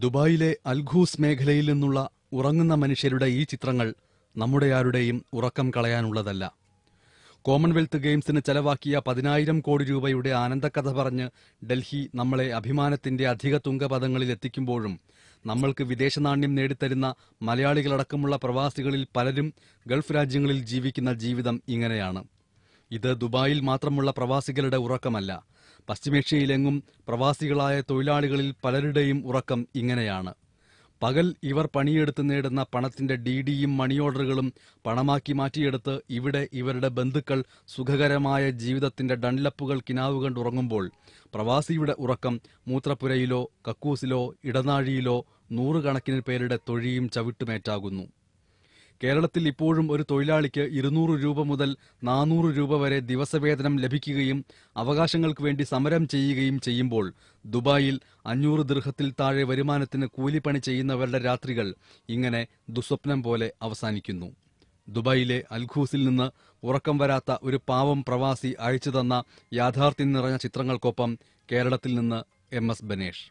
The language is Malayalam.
ദുബായിലെ അൽഖൂസ് മേഖലയിൽ നിന്നുള്ള ഉറങ്ങുന്ന മനുഷ്യരുടെ ഈ ചിത്രങ്ങൾ നമ്മുടെ ആരുടെയും ഉറക്കം കളയാനുള്ളതല്ല. കോമൺവെൽത്ത് ഗെയിംസിന് ചെലവാക്കിയ 10,000 കോടി രൂപയുടെ ആനന്ദക്കഥ പറഞ്ഞ് ഡൽഹി നമ്മളെ അഭിമാനത്തിന്റെ അധിക തുങ്കപദങ്ങളിൽ എത്തിക്കുമ്പോഴും നമ്മൾക്ക് വിദേശനാണ്യം നേടിത്തരുന്ന മലയാളികളടക്കമുള്ള പ്രവാസികളിൽ പലരും ഗൾഫ് രാജ്യങ്ങളിൽ ജീവിക്കുന്ന ജീവിതം ഇങ്ങനെയാണ്. ഇത് ദുബായിൽ മാത്രമുള്ള പ്രവാസികളുടെ ഉറക്കമല്ല. പശ്ചിമേഷ്യയിലെങ്ങും പ്രവാസികളായ തൊഴിലാളികളിൽ പലരുടെയും ഉറക്കം ഇങ്ങനെയാണ്. പകൽ ഇവർ പണിയെടുത്ത് നേടുന്ന പണത്തിന്റെ ഡിഡിയും മണി ഓർഡറുകളും പണമാക്കി മാറ്റിയെടുത്ത് ഇവിടെ ഇവരുടെ ബന്ധുക്കൾ സുഖകരമായ ജീവിതത്തിന്റെ ഡൺലപ്പുകൾ കിനാവ് കണ്ടുറങ്ങുമ്പോൾ പ്രവാസിയുടെ ഉറക്കം മൂത്രപ്പുരയിലോ കക്കൂസിലോ ഇടനാഴിയിലോ 100 കണക്കിന് പേരുടെ തൊഴിയും ചവിട്ടുമേറ്റാകുന്നു. കേരളത്തിൽ ഇപ്പോഴും ഒരു തൊഴിലാളിക്ക് 200 രൂപ മുതൽ 400 രൂപ വരെ ദിവസവേതനം ലഭിക്കുകയും അവകാശങ്ങൾക്ക് വേണ്ടി സമരം ചെയ്യുകയും ചെയ്യുമ്പോൾ ദുബായിൽ 500 ദിർഹത്തിൽ താഴെ വരുമാനത്തിന് കൂലിപ്പണി ചെയ്യുന്നവരുടെ രാത്രികൾ ഇങ്ങനെ ദുസ്വപ്നം പോലെ അവസാനിക്കുന്നു. ദുബായിലെ അൽഖൂസിൽ നിന്ന് ഉറക്കം വരാത്ത ഒരു പാവം പ്രവാസി അയച്ചു തന്ന യാഥാർത്ഥ്യം നിറഞ്ഞ ചിത്രങ്ങൾക്കൊപ്പം കേരളത്തിൽ നിന്ന് MS ബനേഷ്.